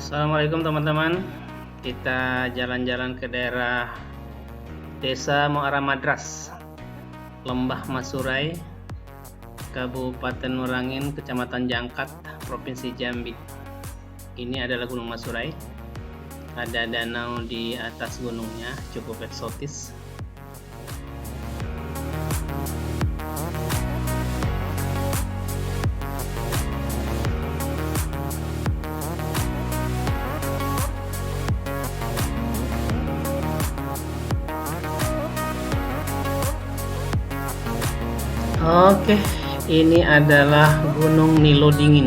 Assalamualaikum teman-teman. Kita jalan-jalan ke daerah Desa Muara Madras, Lembah Masurai, Kabupaten Merangin, Kecamatan Jangkat, Provinsi Jambi. Ini adalah Gunung Masurai. Ada danau di atas gunungnya, cukup eksotis. Oke, ini adalah Gunung Nilo Dingin.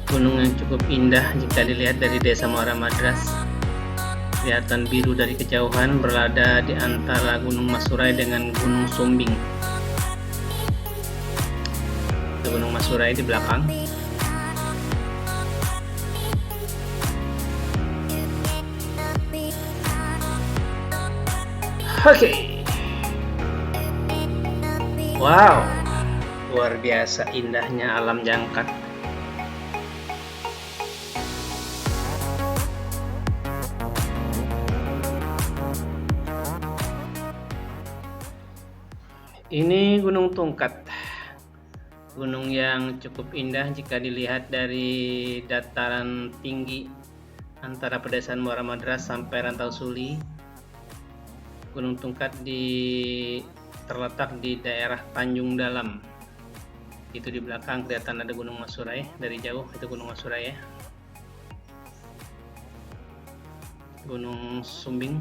Gunung yang cukup indah jika dilihat dari Desa Muara Madras. Kelihatan biru dari kejauhan, berada di antara Gunung Masurai dengan Gunung Sumbing. Itu Gunung Masurai di belakang. Oke. Wow, luar biasa indahnya alam Jangkat. Ini Gunung Tungkat, gunung yang cukup indah jika dilihat dari dataran tinggi antara pedesaan Muara Madras sampai Rantau Suli. Gunung Tungkat terletak di daerah Tanjung Dalam. Itu di belakang kelihatan ada Gunung Masurai dari jauh, itu Gunung Masurai ya. Gunung Sumbing.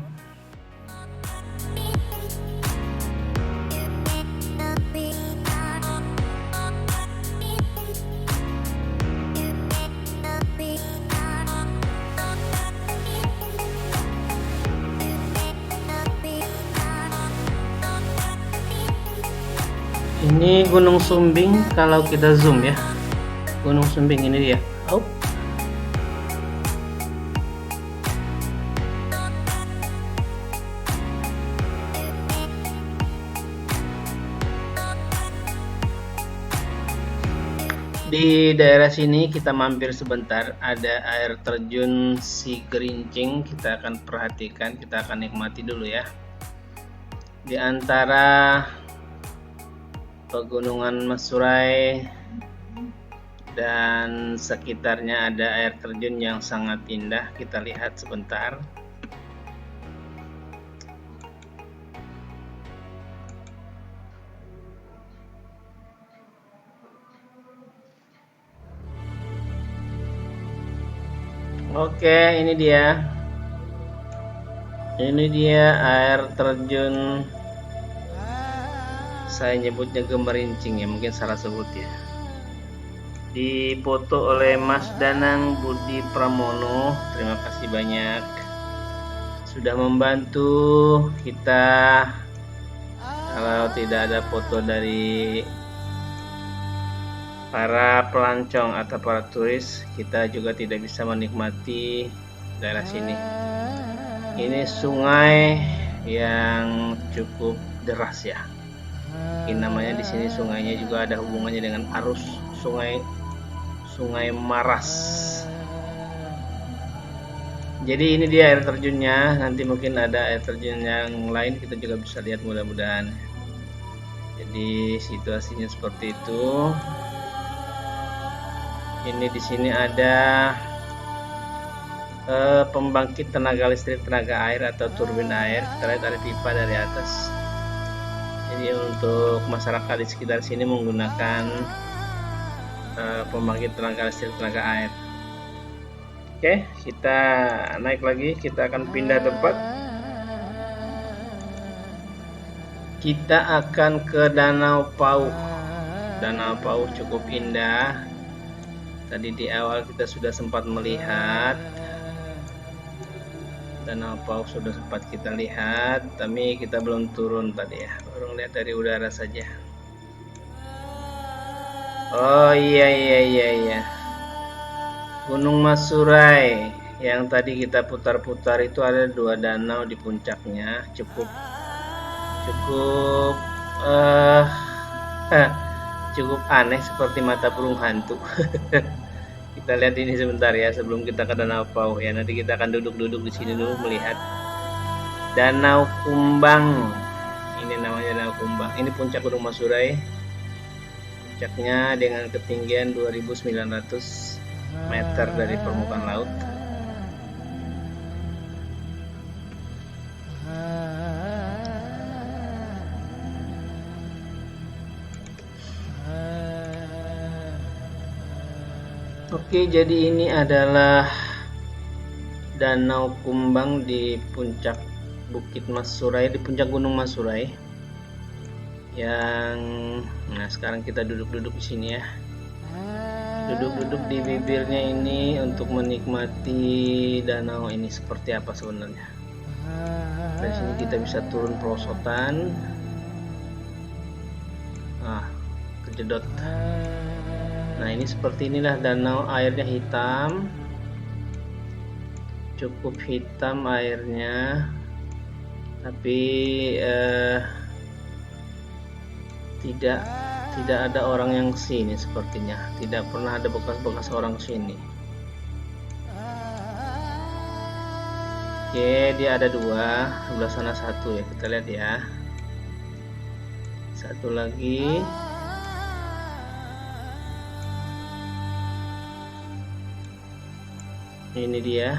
Ini Gunung Sumbing kalau kita zoom ya. Gunung Sumbing ini dia. Oh. Di daerah sini kita mampir sebentar, ada air terjun Sigerincing. Kita akan perhatikan, kita akan nikmati dulu ya. Di antara Pegunungan Masurai dan sekitarnya ada air terjun yang sangat indah. Kita lihat sebentar. Oke, ini dia. Ini dia air terjun, saya nyebutnya Gemerincing ya, mungkin salah sebut ya. Dipoto oleh Mas Danang Budi Pramono. Terima kasih banyak sudah membantu kita. Kalau tidak ada foto dari para pelancong atau para turis, kita juga tidak bisa menikmati daerah sini. Ini sungai yang cukup deras ya. Ini namanya di sini sungainya juga ada hubungannya dengan arus sungai Maras. Jadi ini dia air terjunnya. Nanti mungkin ada air terjun yang lain, kita juga bisa lihat mudah-mudahan. Jadi situasinya seperti itu. Ini di sini ada pembangkit tenaga listrik tenaga air atau turbin air. Kita lihat ada pipa dari atas. Jadi untuk masyarakat di sekitar sini menggunakan pembangkit tenaga listrik tenaga air. Oke, kita naik lagi, kita akan pindah tempat. Kita akan ke Danau Pauh. Danau Pauh cukup indah. Tadi di awal kita sudah sempat melihat Danau Pauh, sudah sempat kita lihat, tapi kita belum turun tadi ya, baru lihat dari udara saja. Oh iya. Gunung Masurai yang tadi kita putar-putar itu ada dua danau di puncaknya, cukup cukup aneh, seperti mata burung hantu. Kita lihat ini sebentar ya sebelum kita ke Danau Pauh ya. Nanti kita akan duduk-duduk di sini dulu melihat Danau Kumbang. Ini namanya Danau Kumbang. Ini puncak Gunung Masurai. Puncaknya dengan ketinggian 2.900 meter dari permukaan laut. Oke, jadi ini adalah Danau Kumbang di puncak Bukit Masurai, di puncak Gunung Masurai. Nah sekarang kita duduk-duduk di sini ya. Duduk-duduk di bibirnya ini untuk menikmati danau ini seperti apa sebenarnya. Dari sini kita bisa turun perosotan. Kejedot. Nah ini seperti inilah danau, airnya hitam, cukup hitam airnya, tapi tidak ada orang yang kesini sepertinya, tidak pernah ada bekas-bekas orang kesini. Oke, dia ada dua, sebelah sana satu ya, kita lihat ya, satu lagi. Ini dia,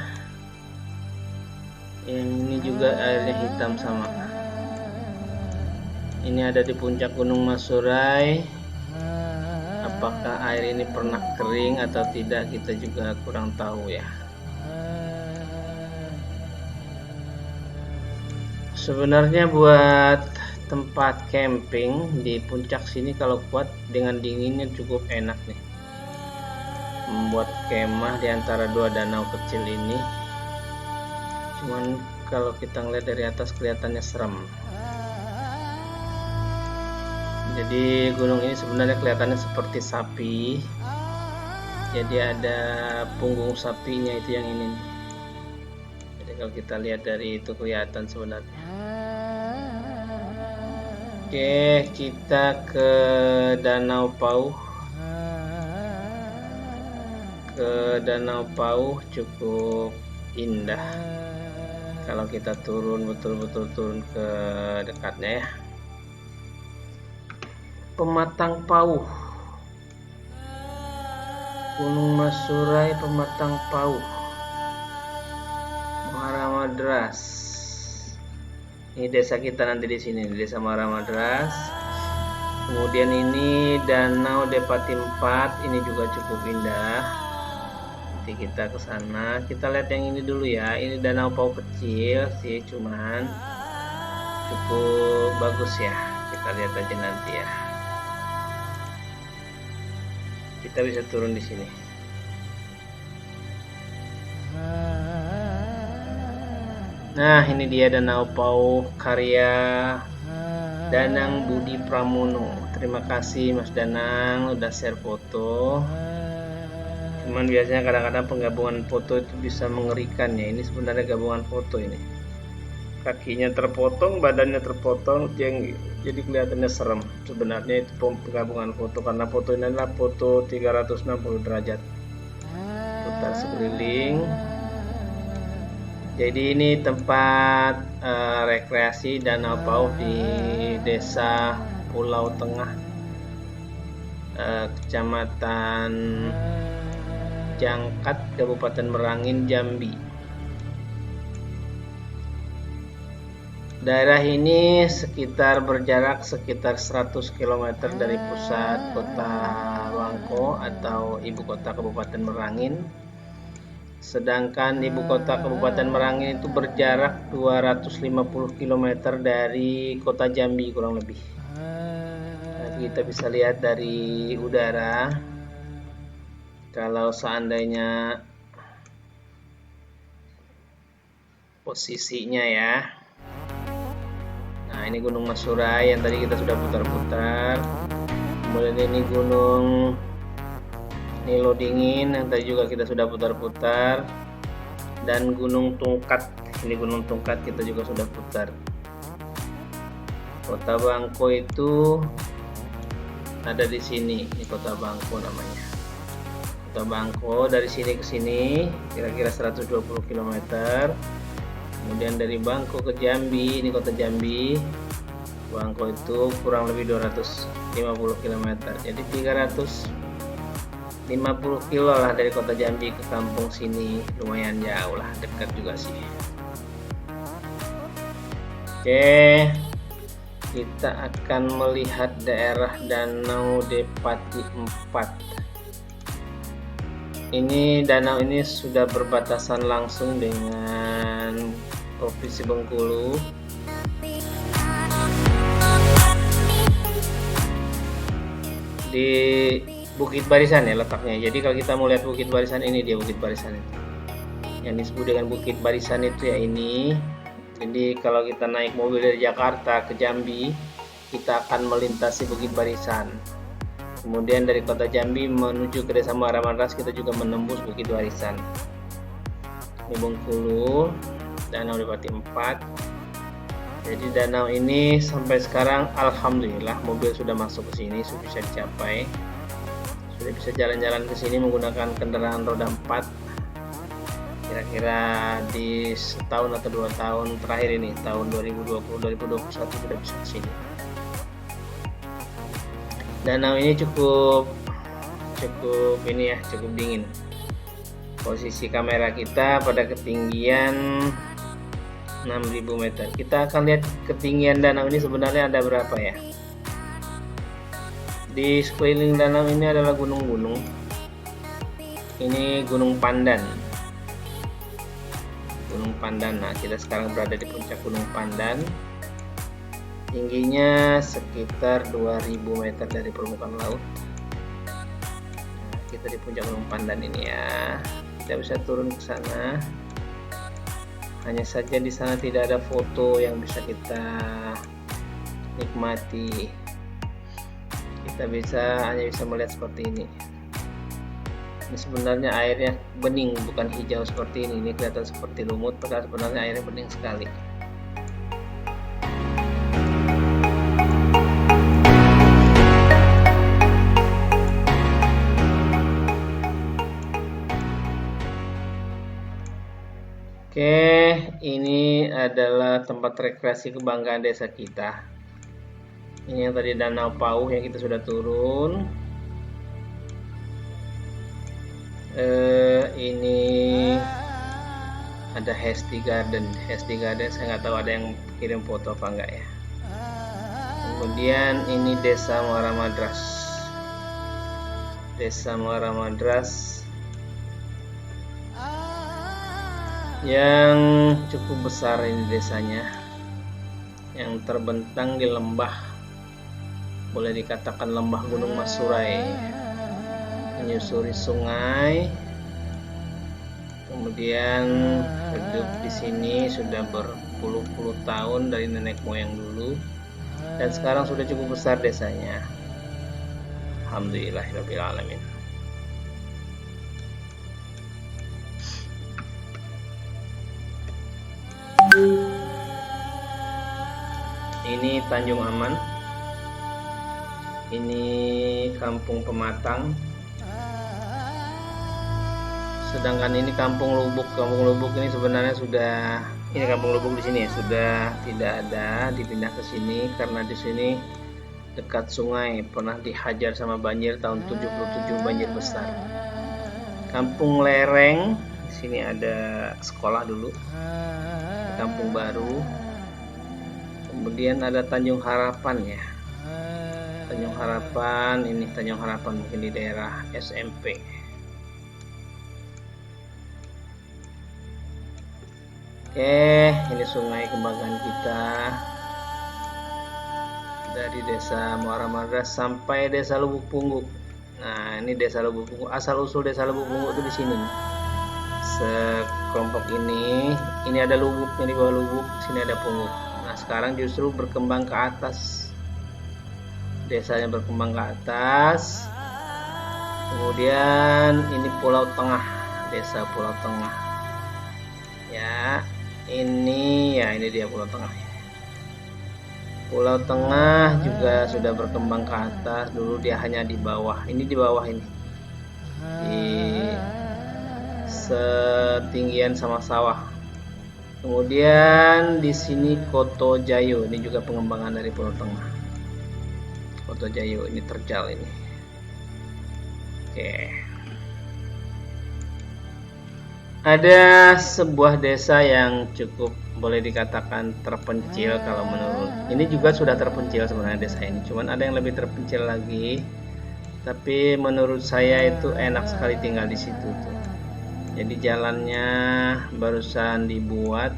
yang ini juga airnya hitam sama. Ini ada di puncak Gunung Masurai. Apakah air ini pernah kering atau tidak, kita juga kurang tahu ya. Sebenarnya buat tempat camping di puncak sini kalau kuat dengan dinginnya cukup enak nih. Membuat kemah di antara dua danau kecil ini. Cuman kalau kita ngeliat dari atas kelihatannya serem. Jadi gunung ini sebenarnya kelihatannya seperti sapi. Jadi ada punggung sapinya itu yang ini. Jadi kalau kita lihat dari itu kelihatan sebenarnya. Oke, kita ke Danau Pauh. Ke Danau Pauh cukup indah kalau kita turun, betul-betul turun ke dekatnya ya. Pematang Pauh, Gunung Masurai, Pematang Pauh, Muara Madras. Ini desa kita nanti di sini, desa Muara Madras. Kemudian ini Danau Depati 4, ini juga cukup indah. Nanti kita ke sana, kita lihat yang ini dulu ya. Ini Danau Pauh kecil sih, cuman cukup bagus ya. Kita lihat aja nanti ya. Kita bisa turun di sini. Nah, ini dia Danau Pauh karya Danang Budi Pramono. Terima kasih Mas Danang udah share foto. Cuman biasanya kadang-kadang penggabungan foto itu bisa mengerikan ya. Ini sebenarnya gabungan foto ini. Kakinya terpotong, badannya terpotong, jadi kelihatannya serem. Sebenarnya itu penggabungan foto karena foto ini adalah foto 360 derajat. Putar sekeliling. Jadi ini tempat rekreasi Danau Pauh di Desa Pulau Tengah, Kecamatan Jangkat, Kabupaten Merangin, Jambi. Daerah ini berjarak sekitar 100 km dari pusat kota Bangko atau ibu kota Kabupaten Merangin. Sedangkan ibu kota Kabupaten Merangin itu berjarak 250 km dari kota Jambi kurang lebih. Nanti kita bisa lihat dari udara. Kalau seandainya posisinya ya. Nah ini Gunung Masurai yang tadi kita sudah putar-putar. Kemudian ini Gunung Nilo Dingin yang tadi juga kita sudah putar-putar. Dan Gunung Tungkat. Ini Gunung Tungkat kita juga sudah putar. Kota Bangko itu ada di sini. Ini Kota Bangko namanya. Kota Bangko dari sini ke sini kira-kira 120 km. Kemudian dari Bangko ke Jambi, ini kota Jambi, Bangko itu kurang lebih 250 km. Jadi 350 kilo lah dari kota Jambi ke kampung sini, lumayan jauh lah, dekat juga sih. Oke, kita akan melihat daerah Danau Depati 4. Ini danau ini sudah berbatasan langsung dengan Provinsi Bengkulu. Di Bukit Barisan ya letaknya. Jadi kalau kita mau lihat Bukit Barisan, ini dia Bukit Barisan itu. Yang disebut dengan Bukit Barisan itu ya ini. Jadi kalau kita naik mobil dari Jakarta ke Jambi, kita akan melintasi Bukit Barisan. Kemudian dari kota Jambi menuju ke Desa Muara Madras, kita juga menembus Bukit Barisan. Ini Bengkulu, Danau Depati 4. Jadi danau ini sampai sekarang alhamdulillah mobil sudah masuk ke sini, sudah bisa dicapai. Sudah bisa jalan-jalan ke sini menggunakan kendaraan roda 4. Kira-kira di setahun atau 2 tahun terakhir ini, tahun 2020-2021 sudah bisa ke sini. Danau ini cukup ini ya, cukup dingin. Posisi kamera kita pada ketinggian 6.000 meter. Kita akan lihat ketinggian danau ini sebenarnya ada berapa ya. Di sekeliling danau ini adalah gunung-gunung. Ini Gunung Pandan. Gunung Pandan. Nah, kita sekarang berada di puncak Gunung Pandan. Tingginya sekitar 2000 meter dari permukaan laut. Nah, kita di puncak Gunung Pandan ini ya. Kita bisa turun ke sana. Hanya saja di sana tidak ada foto yang bisa kita nikmati. Kita hanya bisa melihat seperti ini. Ini sebenarnya airnya bening, bukan hijau seperti ini. Ini kelihatan seperti lumut, padahal sebenarnya airnya bening sekali. Oke, ini adalah tempat rekreasi kebanggaan desa kita. Ini yang tadi Danau Pauh yang kita sudah turun. Ini ada Hesti Garden. Hesti Garden saya nggak tahu ada yang kirim foto apa enggak ya. Kemudian ini Desa Muara Madras. Desa Muara Madras yang cukup besar ini desanya, yang terbentang di lembah, boleh dikatakan lembah Gunung Masurai, menyusuri sungai. Kemudian hidup di sini sudah berpuluh-puluh tahun dari nenek moyang dulu, dan sekarang sudah cukup besar desanya. Alhamdulillahirabbil alamin. Ini Tanjung Aman. Ini Kampung Pematang. Sedangkan ini Kampung Lubuk. Kampung Lubuk ini sebenarnya ini Kampung Lubuk di sini ya, sudah tidak ada, dipindah ke sini karena di sini dekat sungai, pernah dihajar sama banjir tahun 77, banjir besar. Kampung Lereng, di sini ada sekolah dulu. Kampung Baru. Kemudian ada Tanjung Harapan ya. Tanjung Harapan, ini Tanjung Harapan mungkin di daerah SMP. Oke, ini sungai kebanggaan kita. Dari Desa Muara Madras sampai Desa Lubuk Pungguk. Nah, ini Desa Lubuk Pungguk. Asal usul Desa Lubuk Pungguk itu di sini. Sekelompok ini ada lubuknya, di bawah lubuk sini ada pungguk. Nah, sekarang justru berkembang ke atas, desanya berkembang ke atas. Kemudian ini Pulau Tengah, Desa Pulau Tengah ya. Ini dia Pulau Tengah. Pulau Tengah juga sudah berkembang ke atas. Dulu dia hanya di bawah. Ini di bawah ini. di setinggian sama sawah. Kemudian di sini Koto Jayo, ini juga pengembangan dari Pulau Tengah. Koto Jayo ini terjal ini. Oke. Ada sebuah desa yang cukup boleh dikatakan terpencil kalau menurut. Ini juga sudah terpencil sebenarnya desa ini, cuman ada yang lebih terpencil lagi. Tapi menurut saya itu enak sekali tinggal di situ tuh. Jadi jalannya barusan dibuat,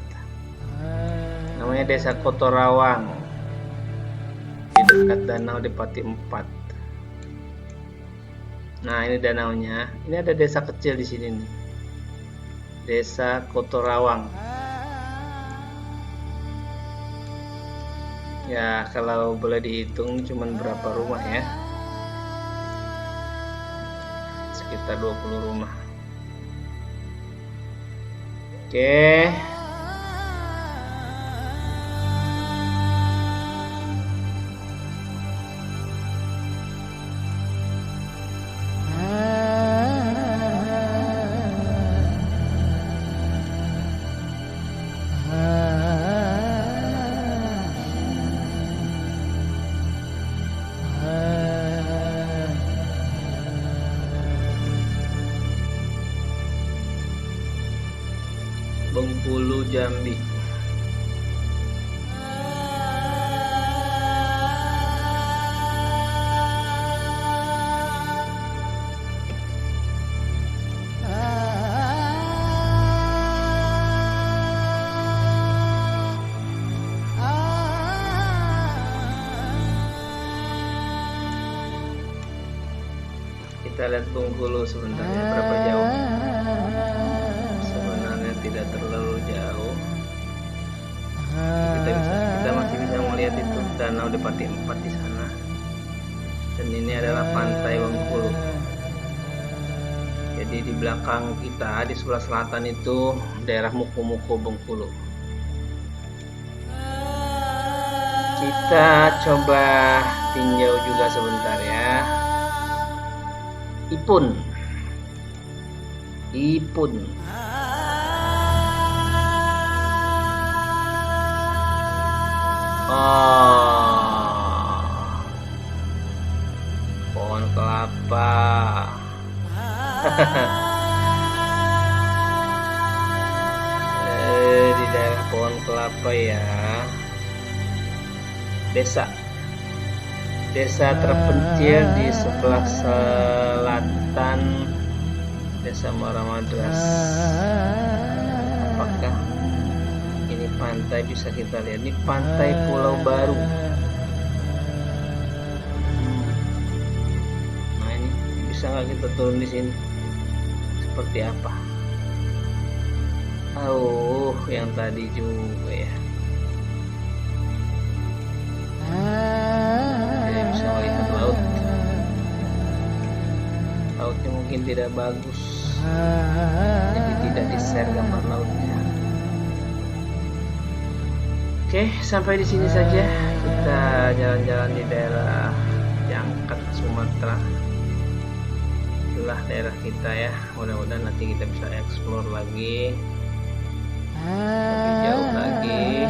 namanya Desa Kotorawang, di dekat Danau Depati 4. Nah ini danaunya, ini ada desa kecil di sini nih, Desa Kotorawang. Ya kalau boleh dihitung cuman berapa rumah ya, sekitar 20 rumah. Oke. Bengkulu, Jambi. Kita lihat Bengkulu sebentar ya, berapa jauh. Sebenarnya tidak terlalu jauh. Kita masih bisa melihat itu Danau Depati 4 di sana. Dan ini adalah pantai Bengkulu. Jadi di belakang kita di sebelah selatan itu daerah Muko-Muko Bengkulu. Kita coba tinjau juga sebentar ya. Ipun. Pohon kelapa. Di daerah pohon kelapa ya. Desa terpencil di sebelah selatan Desa Muara Madras. Apakah ini pantai? Bisa kita lihat, ini pantai Pulau Baru. Nah ini bisa nggak kita turun di sini? Seperti apa? Oh, yang tadi juga ya. Tidak bisa melihat laut. Lautnya mungkin tidak bagus, jadi tidak di-share gambar lautnya. Oke, sampai di sini saja kita jalan-jalan di daerah Jangkat, Sumatera. Itulah daerah kita ya. Mudah-mudahan nanti kita bisa explore lagi lebih jauh lagi.